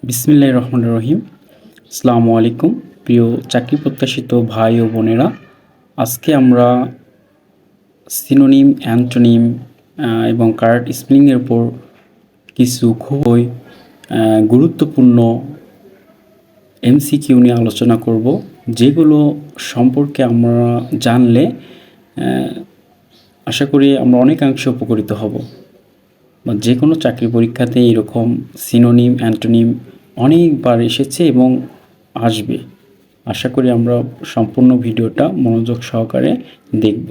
বিসমিল্লাহির রহমানির রহিম। আসসালামু আলাইকুম প্রিয় চাকরি প্রত্যাশিত ভাই ও বোনেরা। আজকে আমরা সিনোনিম, অ্যান্টোনিম এবং কারেক্ট স্পেলিংয়ের উপর কিছু খুবই গুরুত্বপূর্ণ এমসিকিউ নিয়ে আলোচনা করব, যেগুলো সম্পর্কে আমরা জানলে আশা করি আমরা অনেকাংশে উপকৃত হব। বা যে কোনো চাকরি পরীক্ষাতে এরকম সিনোনিম, অ্যান্টোনিম অনেকবার এসেছে এবং আসবে। আশা করি আমরা সম্পূর্ণ ভিডিওটা মনোযোগ সহকারে দেখব।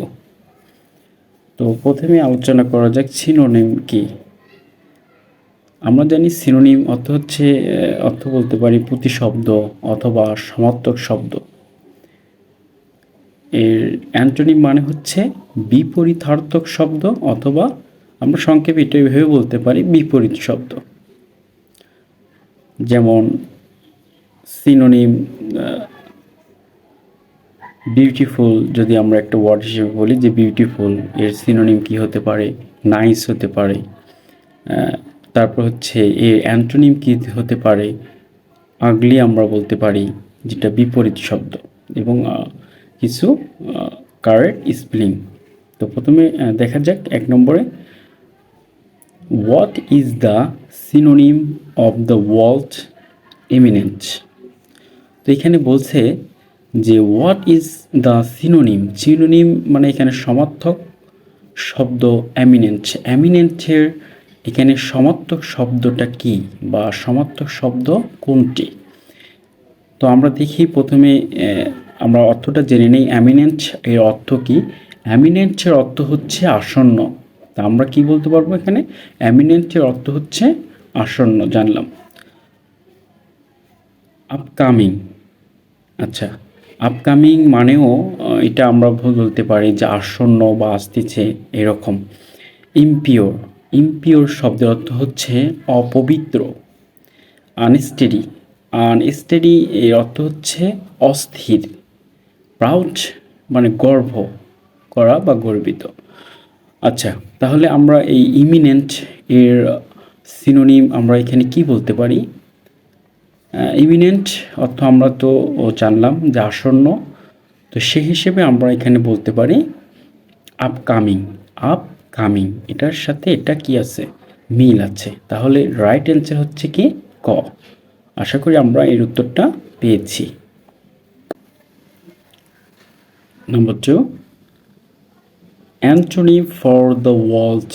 তো প্রথমে আলোচনা করা যাক সিনোনিম কি। আমরা জানি সিনোনিম অর্থ বলতে পারি প্রতিশব্দ অথবা সমার্থক শব্দ। এর অ্যান্টোনিম মানে হচ্ছে বিপরীতার্থক শব্দ, অথবা আমরা সংক্ষেপে এটা এভাবে বলতে পারি বিপরীত শব্দ। যেমন সিনোনিম বিউটিফুল, যদি আমরা একটা ওয়ার্ড হিসেবে বলি যে বিউটিফুল, এর সিনোনিম কি হতে পারে? নাইস হতে পারে। তারপর হচ্ছে এর অ্যান্টোনিম কি হতে পারে? আগলি আমরা বলতে পারি, যেটা বিপরীত শব্দ, এবং কিছু কারেক্ট স্পেলিং। তো প্রথমে দেখা যাক 1 নম্বরে, what is the synonym of the word eminent. তো এখানে বলছে যে হোয়াট ইজ দ্য সিনোনিম মানে এখানে সমার্থক শব্দ এমিনেন্ট। এমিনেন্টের এখানে সমার্থক শব্দটা কি, বা সমার্থক শব্দ কোনটি? তো আমরা দেখি প্রথমে আমরা অর্থটা জেনে নেই। এমিনেন্ট এর অর্থ কি? এমিনেন্টের অর্থ হচ্ছে আসন্ন। তা আমরা কি বলতে পারবো এখানে? এমিনেন্টের অর্থ হচ্ছে আসন্ন, জানলাম। আপকামিং, আচ্ছা, আপকামিং মানেও এটা আমরা বলতে পারি যে আসন্ন বা আসতেছে এরকম। ইমপিওর শব্দের অর্থ হচ্ছে অপবিত্র। আনস্টেডি এর অর্থ হচ্ছে অস্থির। প্রাউড মানে গর্ব করা বা গর্বিত। আচ্ছা, তাহলে আমরা এই ইমিনেন্ট এর সিনোনিম আমরা এখানে কি বলতে পারি? ইমিনেন্ট অর্থ আমরা তো জানলাম যে আসন্ন। তো সেই হিসেবে আমরা এখানে বলতে পারি আপকামিং। এটার সাথে এটা কি আছে? মিল আছে। তাহলে রাইট অ্যান্সার হচ্ছে কি ক। আশা করি আমরা এর উত্তরটা পেয়েছি। Number 2, antonym for the word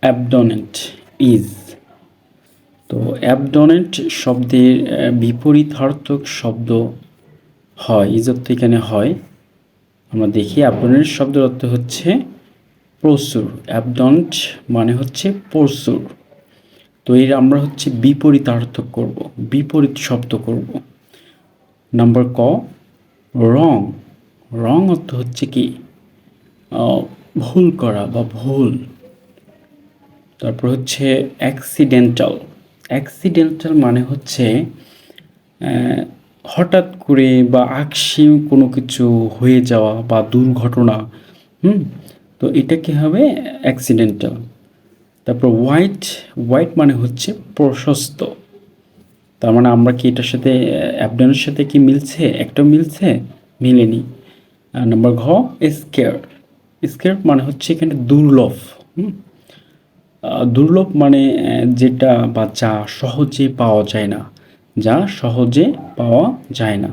abundant is. তো অ্যাবডোনেন্ট শব্দের বিপরীতার্থক শব্দ হয়, ইজ অর্থ এখানে হয়। আমরা দেখি অ্যাবডোনেন্ট শব্দের অর্থ হচ্ছে প্রচুর। অ্যাবডোনেন্ট মানে হচ্ছে প্রচুর। তো এর আমরা হচ্ছে বিপরীতার্থক করব, বিপরীত শব্দ করব। নাম্বার ক, রং অর্থ হচ্ছে কি? ভুল করা বা ভুল। তারপর হচ্ছে অ্যাক্সিডেন্টাল মানে হচ্ছে হঠাৎ করে বা আকস্মিক কোনো কিছু হয়ে যাওয়া বা দুর্ঘটনা। তো এটা কি হবে? অ্যাক্সিডেন্টাল। তারপর হোয়াইট মানে হচ্ছে প্রশস্ত। তার মানে আমরা কি এটার সাথে অ্যাবডনের সাথে কি মিলছে? একটাও মিলছে? মিলেনি। নাম্বার ঘ, স্কেয়ার মানে হচ্ছে এখানে দুর্লভ। দুর্লভ মানে যেটা বা যা সহজে পাওয়া যায় না, যা সহজে পাওয়া যায় না।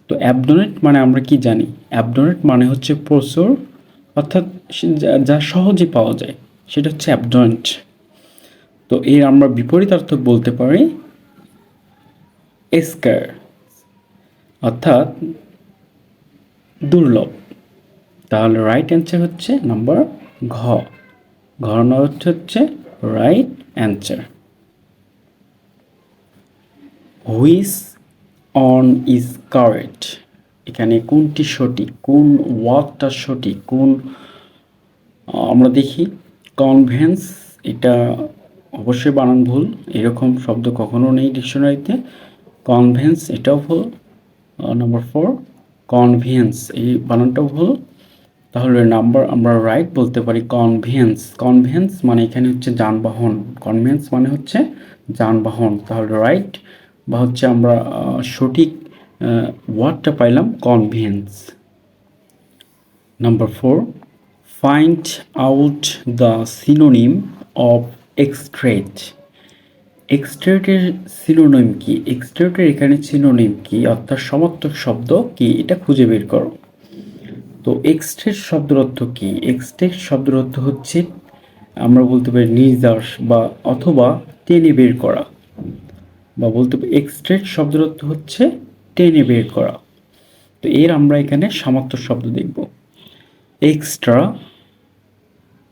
তো অ্যাবডোনেট মানে আমরা কি জানি? অ্যাবডোনেট মানে হচ্ছে প্রচুর, অর্থাৎ যা সহজে পাওয়া যায়, সেটা হচ্ছে অ্যাবডোনেট। তো এর আমরা বিপরীতার্থক বলতে পারি স্কেয়ার, অর্থাৎ দুর্লভ। তাহলে রাইট অ্যান্সার হচ্ছে নাম্বার ঘ। অর্থ হচ্ছে right answer. Which on is correct, এখানে কোনটি সঠিক, কোন ওয়ার্ডটা সঠিক, কোন আমরা দেখি কনভেন্স, এটা অবশ্যই বানান ভুল, এরকম শব্দ কখনো নেই ডিকশনারিতে। কনভেন্স এটাও ভুল। নাম্বার 4, কনভিয়েন্স এই বানানটাও ভুল। তাহলে নাম্বার আমরা রাইট বলতে পারি কনভেন্স। কনভেন্স মানে এখানে হচ্ছে যানবাহন, কনভেন্স মানে হচ্ছে যানবাহন। তাহলে রাইট বা হচ্ছে আমরা সঠিক ওয়ার্ডটা পাইলাম কনভেন্স। Number 4, find out the synonym of extract. এক্সট্রেটের সিনোনিম কি? এক্সট্রেটের এখানে সিনোনিম কি অর্থাৎ সমার্থক শব্দ কি, এটা খুঁজে বের করো। তো এক্সট্রেট শব্দের অর্থ কি? এক্সট্রেট শব্দের অর্থ হচ্ছে আমরা বলতে পারি নির্যাস বা অথবা টেনে বের করা, বা বলতে পারি এক্সট্রেট শব্দের অর্থ হচ্ছে টেনে বের করা। তো এর আমরা এখানে সমার্থক শব্দ দেখব। এক্সট্রা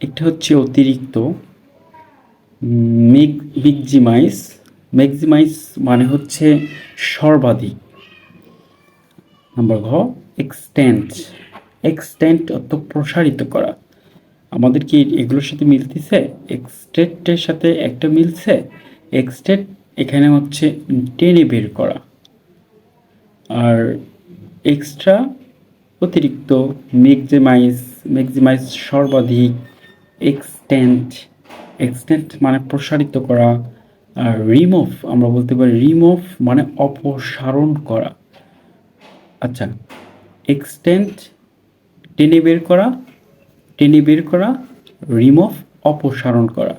এটা হচ্ছে অতিরিক্ত। ম্যাক্সিমাইজ, ম্যাক্সিমাইজ মানে হচ্ছে সর্বাধিক। নাম্বার ঘ, এক্সটেন্ড, এক্সটেন্ড অর্থ প্রসারিত করা। আমাদের কি এগুলোর সাথে মিলতেছে? এক্সটেন্টের সাথে একটা মিলছে। এক্সটেন্ট এখানে হচ্ছে টেনে বের করা, আর এক্সট্রা অতিরিক্ত, ম্যাক্সিমাইজ, ম্যাক্সিমাইজ সর্বাধিক, এক্সটেন্ড, এক্সটেন্ড মানে প্রসারিত করা। আর রিমুভ আমরা বলতে পারি রিমুভ মানে অপসারণ করা। আচ্ছা, এক্সটেন্ড টেনে বের করা, টেনে বের করা, রিমুভ অপসারণ করা।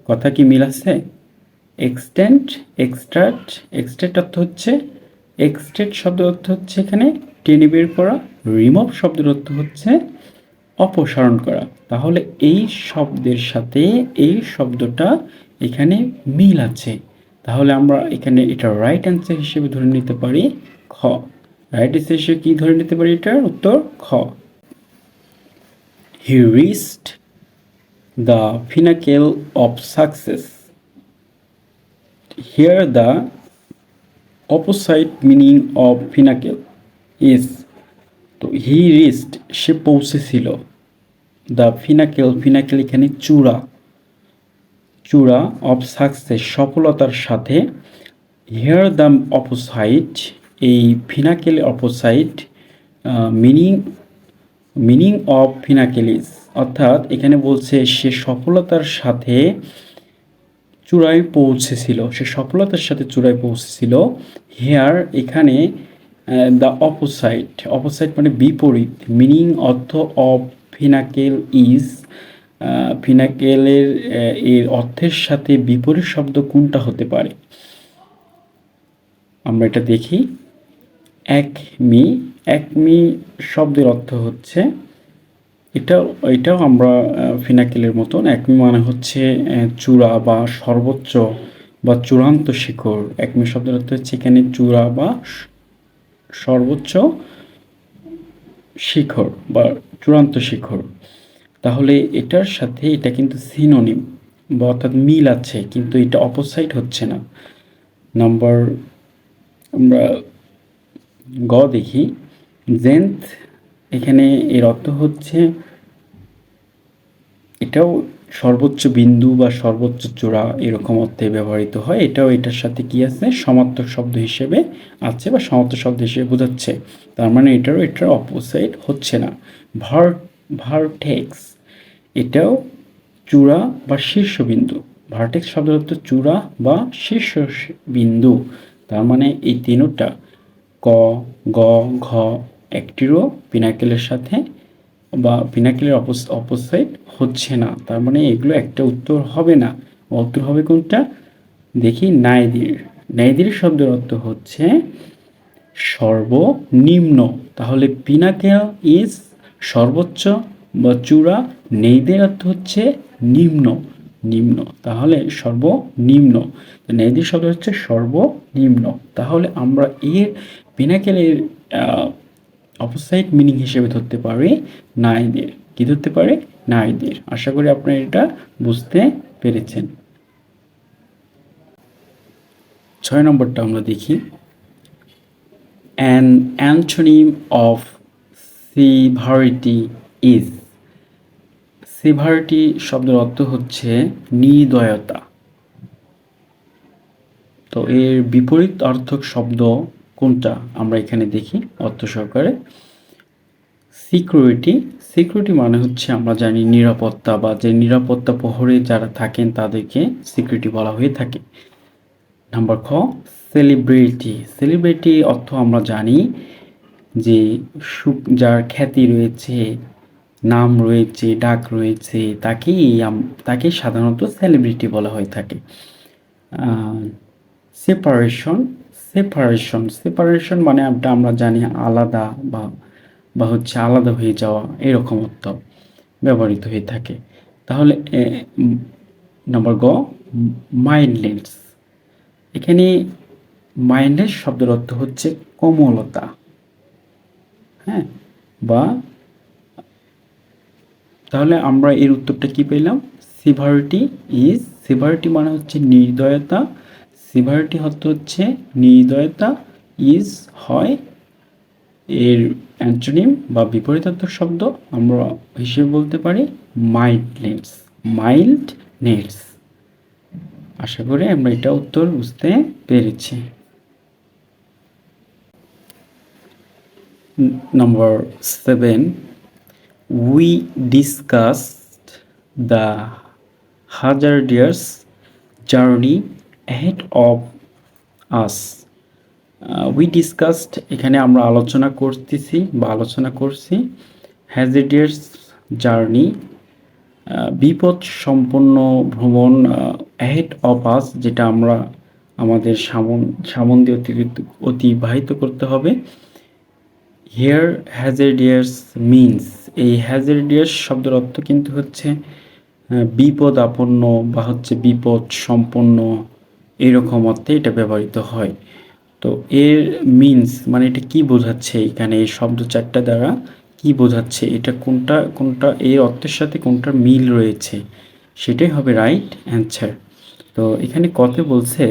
কথা কি মিল আছে? এক্সটেন্ড, এক্সট্রাক্ট, এক্সট্রাক্ট অর্থ হচ্ছে, এক্সট্রাক্ট শব্দের অর্থ হচ্ছে এখানে টেনে বের করা, রিমুভ শব্দের অর্থ হচ্ছে অপসারণ করা। তাহলে এই শব্দের সাথে এই শব্দটা এখানে মিল আছে। তাহলে আমরা এখানে এটা রাইট অ্যান্সার হিসেবে ধরে নিতে পারি খ। রাইট অ্যান্সার হিসেবে কি ধরে নিতে পারি? এটার উত্তর খ। He reached the pinnacle of success. Here the অপোসাইট meaning of pinnacle is. তো হি রিচড সে পৌঁছেছিল, দ্য পিনাকেল, পিনাকেল এখানে চূড়া, চূড়া, অফ সাকসেস সফলতার সাথে। হিয়ার দ্য অপোসাইট এই pinnacle অপোসাইট, meaning, meaning of pinnacle is অর্থাৎ এখানে বলছে সে সফলতার সাথে চূড়ায় পৌঁছেছিল, সে সফলতার সাথে চূড়ায় পৌঁছেছিল। হেয়ার এখানে দ্য অপোসাইট, অপোসাইট মানে বিপরীত, মিনিং অর্থ অফ পিনাকেল ইজ, পিনাকেলের এর অর্থের সাথে বিপরীত শব্দ কোনটা হতে পারে? আমরা এটা দেখি। একমি, একমি শব্দের অর্থ হচ্ছে এটাও আমরা পিনাকেলের মতন। একমি মানে হচ্ছে চূড়া বা সর্বোচ্চ বা চূড়ান্ত শিখর। একমি শব্দের অর্থ হচ্ছে এখানে চূড়া বা সর্বোচ্চ শিখর বা চূড়ান্ত শিখর। তাহলে এটার সাথে এটা কিন্তু সিনোনিম বা অর্থাৎ মিল আছে, কিন্তু এটা অপোসাইট হচ্ছে না। নাম্বার আমরা গ দেখি। জেন্থ এখানে এর অর্থ হচ্ছে এটাও সর্বোচ্চ বিন্দু বা সর্বোচ্চ চূড়া এরকম অর্থে ব্যবহৃত হয়। এটাও এটার সাথে কি আছে? সমার্থক শব্দ হিসেবে আছে বা সমার্থক শব্দ হিসেবে বোঝাচ্ছে। তার মানে এটার অপোসাইট হচ্ছে না। ভার্টেক্স এটাও চূড়া বা শীর্ষবিন্দু। ভার্টেক্স শব্দের অর্থ চূড়া বা শীর্ষ বিন্দু। তার মানে এই তিনটা ক, গ, ঘ একটিরও পিনাকেলের সাথে বা পিনাকেলের অপোসাইট হচ্ছে না। তার মানে এগুলো একটা উত্তর হবে না। উত্তর হবে কোনটা? দেখি, নাইদির। নাইদির শব্দের অর্থ হচ্ছে সর্বনিম্ন। তাহলে পিনাকেল ইজ সর্বোচ্চ বা চূড়া, নেইদের অর্থ হচ্ছে নিম্ন, নিম্ন। তাহলে সর্বনিম্ন, নেইদের শব্দ হচ্ছে সর্বনিম্ন। তাহলে আমরা এর পিনাকেলের অপোসাইট মিনিং হিসেবে ধরতে পারি নাইদের। কি ধরতে পারে? নাইদের। আশা করি আপনারা এটা বুঝতে পেরেছেন। 6 নম্বরটা আমরা দেখি। An antonym of severity is. Severity শব্দের অর্থ হচ্ছে নির্দয়তা। তো এর বিপরীত অর্থক শব্দ কোনটা আমরা এখানে দেখি অর্থ সহকারে। সিকিউরিটি, সিকিউরিটি মানে হচ্ছে আমরা জানি নিরাপত্তা, বা যে নিরাপত্তা প্রহরে যারা থাকেন তাদেরকে সিকিউরিটি বলা হয়ে থাকে। নাম্বার খ, সেলিব্রিটি। সেলিব্রিটি অর্থ আমরা জানি যে যার খ্যাতি রয়েছে, নাম রয়েছে, ডাক রয়েছে, তাকে সাধারণত সেলিব্রিটি বলা হয়ে থাকে। সেপারেশন, সেপারেশন মানে আমরা জানি আলাদা, বা বা হচ্ছে আলাদা হয়ে যাওয়া, এরকম অর্থ ব্যবহৃত হয়ে থাকে। তাহলে নাম্বার গ, মাইন্ডলেস। এখানে মাইন্ডলেস শব্দের অর্থ হচ্ছে কোমলতা, হ্যাঁ, বা তাহলে আমরা এর উত্তরটা কি পেলাম? সিভারিটি ইজ, সিভারিটি মানে হচ্ছে নির্দয়তা, সিভারিটি অর্থ হচ্ছে নির্দয়তা, ইজ হয় এর অ্যান্টোনিম বা বিপরীতার্থক শব্দ আমরা হিসেবে বলতে পারি মাইল্ডনেস, মাইল্ডনেস। আশা করি আমরা এটা উত্তর বুঝতে পেরেছি। Number 7, we discussed the hazardous journey ahead of us. We discussed, এখানে আমরা আলোচনা করতেছি বা আলোচনা করছি হ্যাজার্ডিয়াস জার্নি, বিপদ সম্পন্ন ভ্রমণ, ahead of us, যেটা আমরা আমাদের সামন দিয়ে অতিবাহিত করতে হবে। হিয়ার হ্যাজার্ডিয়াস মিনস, এই হ্যাজার্ডিয়াস শব্দের অর্থ কিন্তু হচ্ছে বিপদ আপন্ন বা হচ্ছে বিপদ সম্পন্ন, এরকম অর্থে এটা ব্যবহৃত হয়। তো এর মিনস মানে এটা কি বোঝাচ্ছে, এখানে এই শব্দ চারটা দ্বারা কি বোঝাচ্ছে, এটা কোনটা কোনটা এর অর্থের সাথে কোনটার মিল রয়েছে, সেটাই হবে রাইট অ্যান্সার। তো এখানে কথা বলছে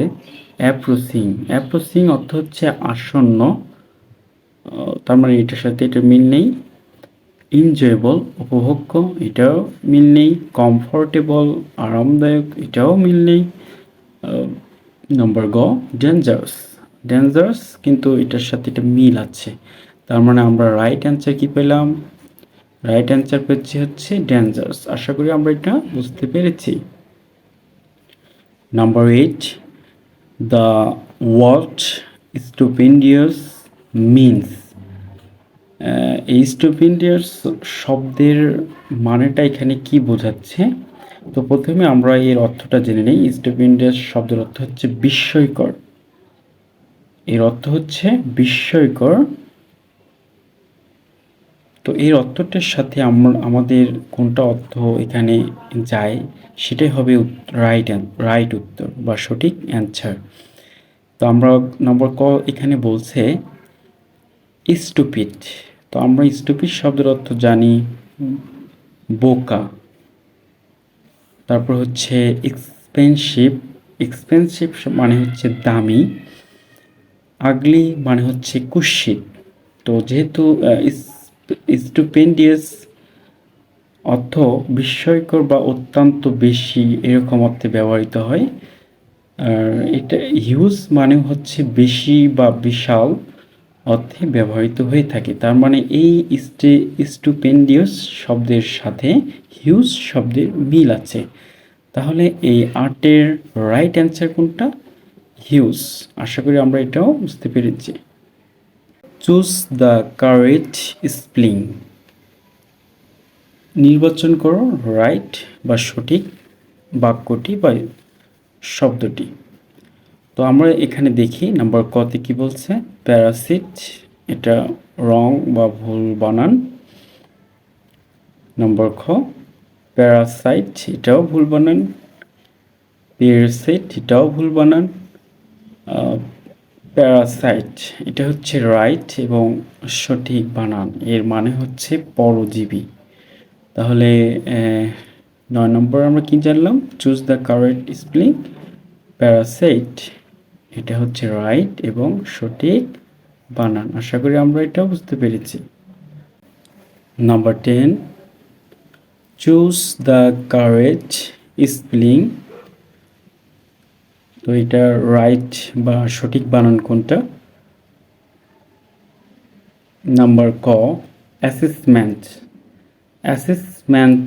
অ্যাপ্রোচিং, অ্যাপ্রোচিং অর্থ হচ্ছে আসন্ন, তার মানে এটার সাথে এটা মিল নেই। এনজয়েবল উপভোগ্য, এটাও মিল নেই। কমফোর্টেবল আরামদায়ক, এটাও মিল নেই। নম্বর গ, ডেঞ্জারাস, ডেঞ্জারাস কিন্তু এটার সাথে এটা মিল আছে, তার মানে আমরা রাইট অ্যান্সার কি পেলাম? রাইট অ্যান্সার পেয়েছি হচ্ছে ডেঞ্জারাস। আশা করি আমরা এটা বুঝতে পেরেছি। নাম্বার 8, দ্য ওয়ার্ড স্টুপেন্ডিয়াস মিনস, এই স্টুপেন্ডিয়াস শব্দের মানেটা এখানে কি বোঝাচ্ছে? তো প্রথমে আমরা এর অর্থটা জেনে নিই। স্টুপেন্ডিয়াস শব্দের অর্থ হচ্ছে বিস্ময়কর, এর অর্থ হচ্ছে বিস্ময়কর। তো এর অর্থটার সাথে আমাদের কোনটা অর্থ এখানে যায়, সেটাই হবে রাইট উত্তর বা সঠিক অ্যান্সার। তো আমরা নম্বর ক এখানে বলছে স্টুপিড। তো আমরা স্টুপিড শব্দের অর্থ জানি বোকা। তারপর হচ্ছে এক্সপেন্সিভ, এক্সপেন্সিভ মানে হচ্ছে দামি। আগলি মানে হচ্ছে কুৎসিত। তো যেহেতু স্টুপেন্ডিয়াস অর্থ বিস্ময়কর বা অত্যন্ত বেশি, এরকম অর্থে ব্যবহৃত হয়। আর এটা হিউজ মানে হচ্ছে বেশি বা বিশাল অর্থে ব্যবহৃত হয়ে থাকে। তার মানে এই স্টুপেন্ডিয়াস শব্দের সাথে হিউজ শব্দের মিল আছে। তাহলে এই আর্টের রাইট অ্যান্সার কোনটা? হিউজ। আশা করি আমরা এটাও বুঝতে পেরেছি। চুজ দ্য কারেক্ট স্পেলিং, নির্বাচন করো রাইট বা সঠিক বাক্যটি বা শব্দটি। তো আমরা এখানে দেখি নাম্বার কতে কি বলছে, প্যারাসিট, এটা রং বা ভুল বানান। নম্বর খ, প্যারাসাইট, এটাও ভুল বানান। প্যারাসাইট, এটাও ভুল বানান। প্যারাসাইট এটা হচ্ছে রাইট এবং সঠিক বানান, এর মানে হচ্ছে পরজীবী। তাহলে 9 নম্বর আমরা কি জানলাম? Choose the correct spelling, Parasite এটা হচ্ছে রাইট এবং সঠিক বানান। আশা করি আমরা এটাও বুঝতে পেরেছি। Number 10, choose the correct spelling. তো এটা রাইট বা সঠিক বানান কোনটা? নাম্বার ক, অ্যাসেসমেন্ট। অ্যাসেসমেন্ট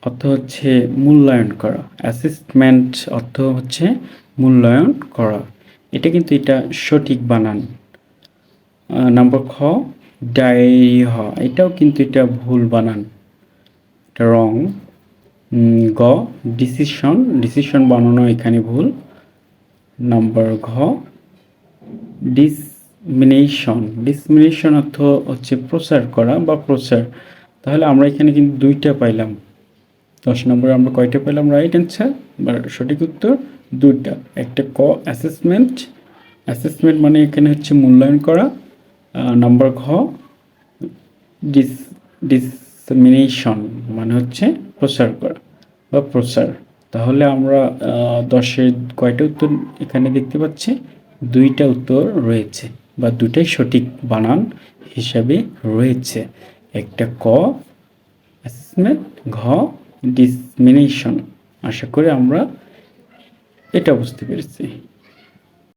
অর্থ হচ্ছে মূল্যায়ন করা। অ্যাসেসমেন্ট অর্থ হচ্ছে মূল্যায়ন করা। এটা সঠিক বানান। নাম্বার খ ডায়রিয়া, এটাও কিন্তু এটা ভুল বানান, এটা রং। গ ডিসিশন, ডিসিশন বানানো এখানে ভুল। নাম্বার ঘ ডিসমিনেশন, ডিসমিনেশন অর্থ হচ্ছে প্রচার করা বা প্রচার। তাহলে আমরা এখানে কিন্তু দুইটা পাইলাম। 10 নম্বরে আমরা কয়টা পেলাম রাইট অ্যান্সার বা সঠিক উত্তর? দুইটা। একটা ক অ্যাসেসমেন্ট, অ্যাসেসমেন্ট মানে এখানে হচ্ছে মূল্যায়ন করা। নাম্বার ঘ ডিসমিনেশন মানে হচ্ছে প্রচার করা বা প্রচার। তাহলে আমরা 10-এর কয়টা উত্তর এখানে দেখতে পাচ্ছি? দুইটা উত্তর রয়েছে বা দুটাই সঠিক বানান হিসাবে রয়েছে। একটা ক অ্যাসেসমেন্ট, ঘ ডিসমিনেশন। আশা করি আমরা এটা বুঝতে পেরেছি।